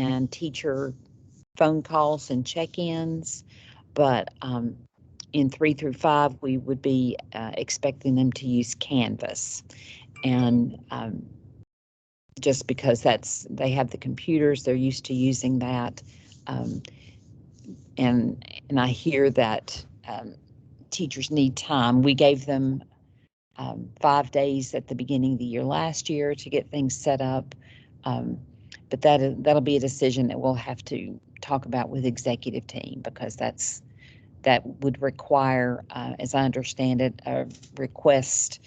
and teacher phone calls and check-ins, but in 3 through 5, we would be expecting them to use Canvas. And just because they have the computers, they're used to using that. And I hear that teachers need time. We gave them 5 days at the beginning of the year last year to get things set up. But that'll be a decision that we'll have to talk about with executive team, because that would require, as I understand it, a request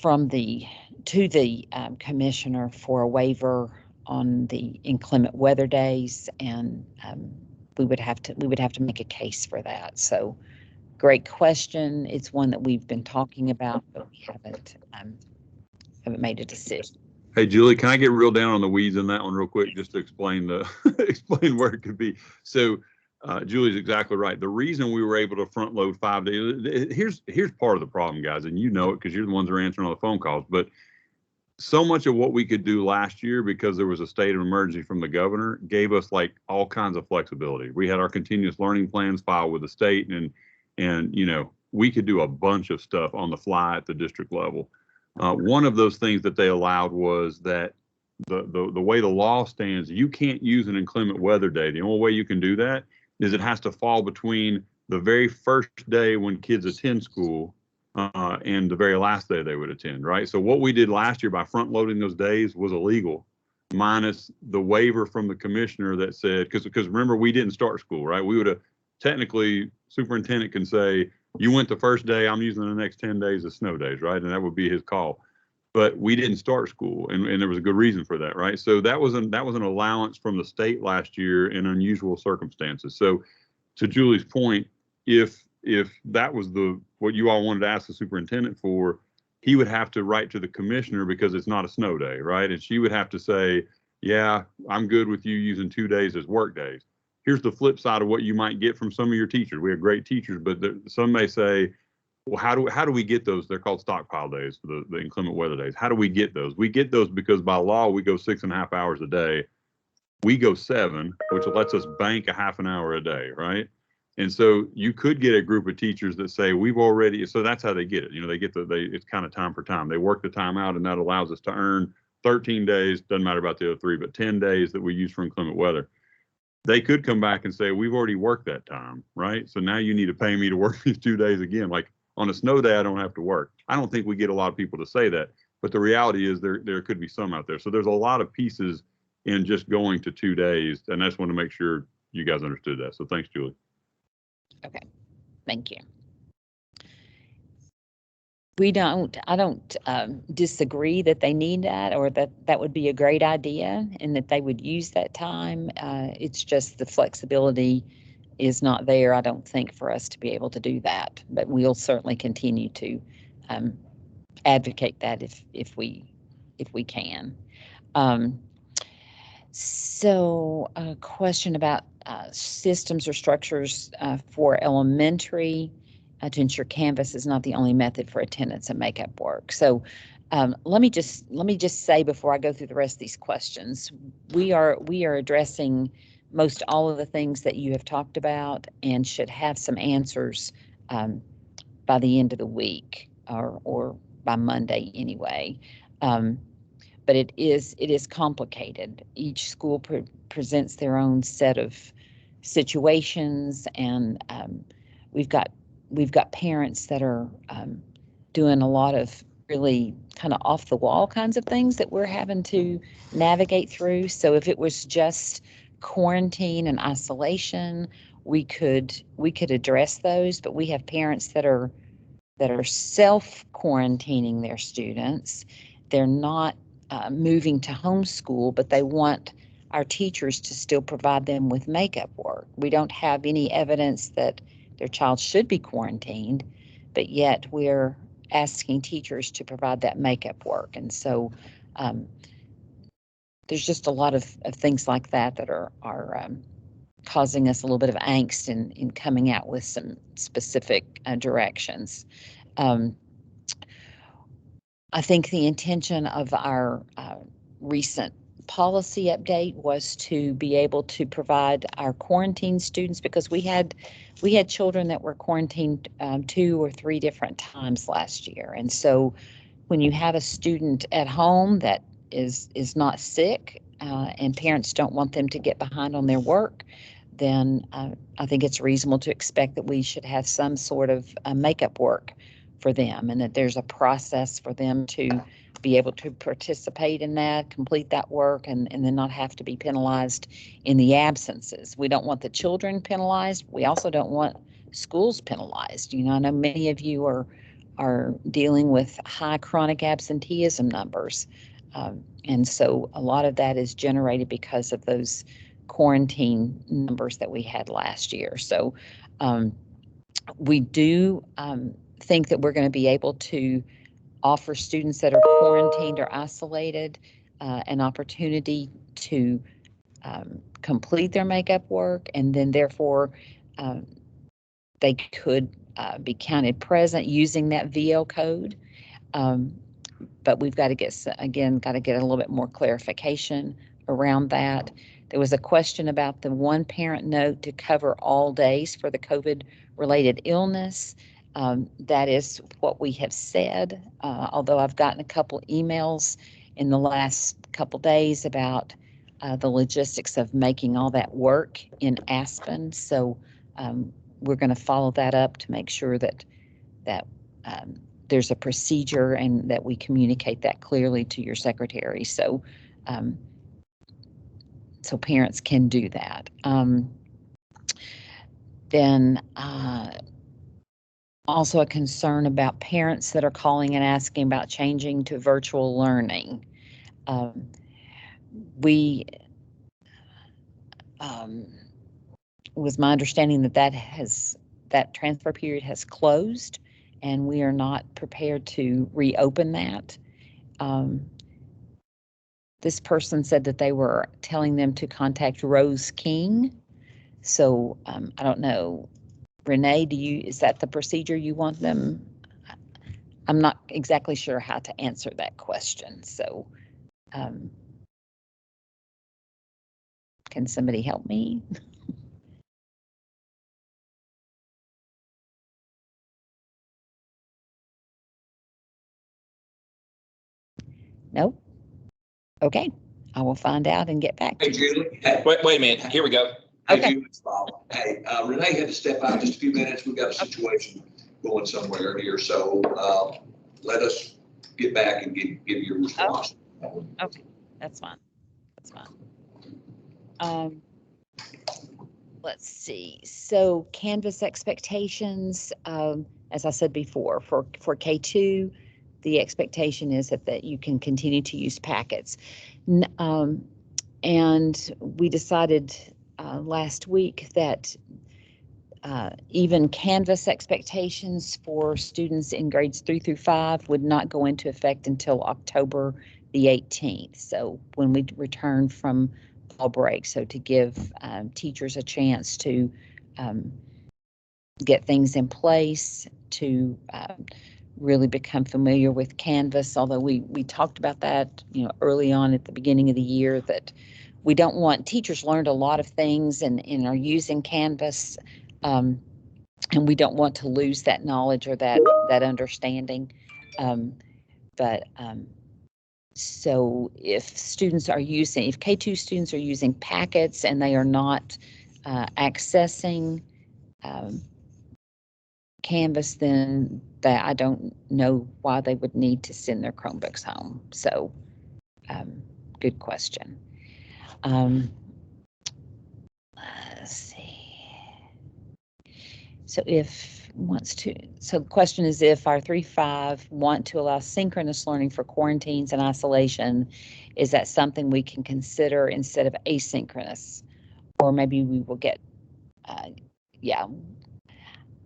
to the commissioner for a waiver on the inclement weather days, and we would have to make a case for that. So, great question. It's one that we've been talking about, but we haven't made a decision. Hey, Julie, can I get real down on the weeds in that one real quick, just to explain explain where it could be? So, Julie's exactly right. The reason we were able to front load 5 days, here's part of the problem, guys, and you know it because you're the ones that are answering all the phone calls. But so much of what we could do last year, because there was a state of emergency from the governor, gave us like all kinds of flexibility. We had our continuous learning plans filed with the state, and you know, we could do a bunch of stuff on the fly at the district level. One of those things that they allowed was that the way the law stands, you can't use an inclement weather day. The only way you can do that is it has to fall between the very first day when kids attend school and the very last day they would attend, right? So what we did last year by front loading those days was illegal, minus the waiver from the commissioner that said, because remember, we didn't start school, right? We would have technically, superintendent can say, you went the first day, I'm using the next 10 days as snow days, right? And that would be his call. But we didn't start school, and there was a good reason for that, right? So that was an allowance from the state last year in unusual circumstances. So to Julie's point, if that was what you all wanted to ask the superintendent for, he would have to write to the commissioner because it's not a snow day, right? And she would have to say, yeah, I'm good with you using 2 days as work days. Here's the flip side of what you might get from some of your teachers. We have great teachers, but some may say, well, how do we get those? They're called stockpile days for the inclement weather days. How do we get those? We get those because by law, we go 6.5 hours a day. We go 7, which lets us bank a half an hour a day, right? And so you could get a group of teachers that say, we've already, so that's how they get it. You know, it's kind of time for time. They work the time out, and that allows us to earn 13 days, doesn't matter about the other 3, but 10 days that we use for inclement weather. They could come back and say, we've already worked that time, right? So now you need to pay me to work these 2 days again. Like on a snow day, I don't have to work. I don't think we get a lot of people to say that, but the reality is there could be some out there. So there's a lot of pieces in just going to 2 days, and I just want to make sure you guys understood that. So thanks, Julie. Okay, thank you. I don't disagree that they need that, or that would be a great idea and that they would use that time. It's just the flexibility is not there, I don't think, for us to be able to do that. But we'll certainly continue to advocate that if we can. So a question about systems or structures for elementary to ensure Canvas is not the only method for attendance and makeup work. So let me just say before I go through the rest of these questions, we are addressing most all of the things that you have talked about and should have some answers by the end of the week or by Monday anyway. But it is complicated. Each school presents their own set of situations, and we've got parents that are doing a lot of really kind of off the wall kinds of things that we're having to navigate through. So if it was just quarantine and isolation, we could address those, but we have parents that are self-quarantining their students. They're not moving to homeschool, but they want our teachers to still provide them with makeup work. We don't have any evidence that their child should be quarantined, but yet we're asking teachers to provide that makeup work. And so there's just a lot of things like that are causing us a little bit of angst in coming out with some specific directions. I think the intention of our recent policy update was to be able to provide our quarantine students, because we had children that were quarantined 2 or 3 different times last year. And so when you have a student at home that is not sick, and parents don't want them to get behind on their work, then I think it's reasonable to expect that we should have some sort of makeup work for them, and that there's a process for them to be able to participate in that, complete that work, and then not have to be penalized in the absences. We don't want the children penalized. We also don't want schools penalized. You know, I know many of you are dealing with high chronic absenteeism numbers. And so a lot of that is generated because of those quarantine numbers that we had last year. So we do think that we're going to be able to offer students that are quarantined or isolated an opportunity to complete their makeup work, and then therefore they could be counted present using that VL code. But we've got to get a little bit more clarification around that. There was a question about the one parent note to cover all days for the COVID-related illness. That is what we have said, although I've gotten a couple emails in the last couple days about the logistics of making all that work in Aspen. So we're going to follow that up to make sure that there's a procedure and that we communicate that clearly to your secretary, so so parents can do that. Then also a concern about parents that are calling and asking about changing to virtual learning. Was my understanding that transfer period has closed, and we are not prepared to reopen that. This person said that they were telling them to contact Rose King. So I don't know, Renee, is that the procedure you want them? I'm not exactly sure how to answer that question. So can somebody help me? Nope. Okay, I will find out and get back to you. Hey, Julie. Hey, Wait a minute. Here we go. Hey, Okay. Julie, it's Bob. Hey, Renee had to step out just a few minutes. We've got a situation going somewhere here, so let us get back and give you a response. Okay, that's fine. That's fine. Let's see. So Canvas expectations, as I said before, for K2, the expectation is that you can continue to use packets. And we decided last week that even Canvas expectations for students in grades 3 through 5 would not go into effect until October the 18th. So when we return from fall break, so to give teachers a chance to get things in place, to really become familiar with Canvas. Although we talked about that, early on at the beginning of the year, that we don't want teachers learned a lot of things and are using Canvas, and we don't want to lose that knowledge or that understanding. So if K2 students are using packets and they are not accessing Canvas, then I don't know why they would need to send their Chromebooks home. So good question. Let's see. So the question is, if our 3-5 want to allow synchronous learning for quarantines and isolation, is that something we can consider instead of asynchronous? Or maybe we will get,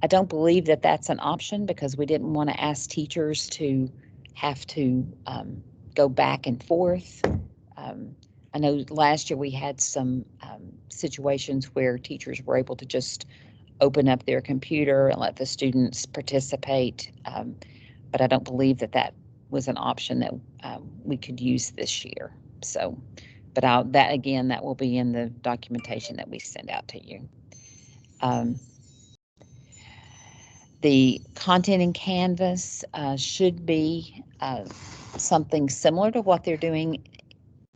I don't believe that that's an option, because we didn't want to ask teachers to have to go back and forth. I know last year we had some situations where teachers were able to just open up their computer and let the students participate, but I don't believe that was an option that we could use this year. So But that again, that will be in the documentation that we send out to you. The content in Canvas should be something similar to what they're doing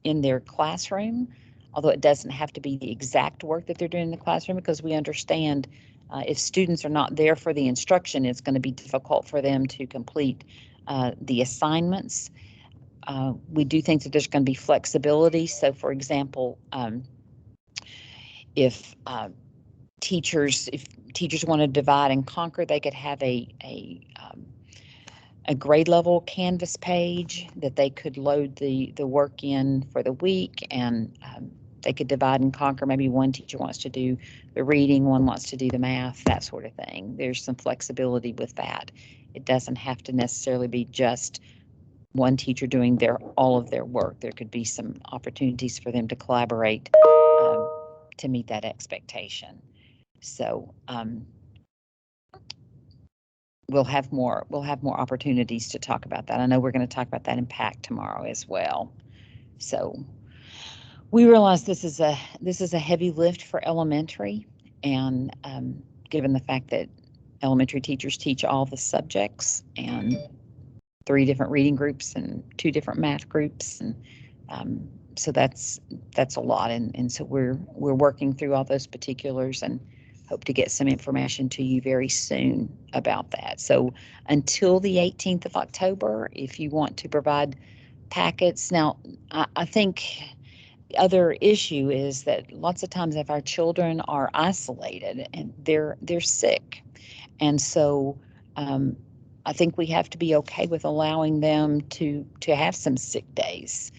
in their classroom, although it doesn't have to be the exact work that they're doing in the classroom, because we understand if students are not there for the instruction, it's going to be difficult for them to complete the assignments. We do think that there's going to be flexibility. So, for example, if teachers want to divide and conquer, they could have a grade level Canvas page that they could load the work in for the week, and they could divide and conquer. Maybe one teacher wants to do the reading, one wants to do the math, that sort of thing. There's some flexibility with that. It doesn't have to necessarily be just one teacher doing all of their work. There could be some opportunities for them to collaborate to meet that expectation. So we'll have more opportunities to talk about that. I know we're going to talk about that in PAC tomorrow as well. So we realize this is a heavy lift for elementary, and given the fact that elementary teachers teach all the subjects and 3 different reading groups and 2 different math groups, and so that's a lot, and so we're working through all those particulars and hope to get some information to you very soon about that. So until the 18th of October, if you want to provide packets. Now, I think the other issue is that lots of times if our children are isolated and they're sick, and so I think we have to be okay with allowing them to have some sick days.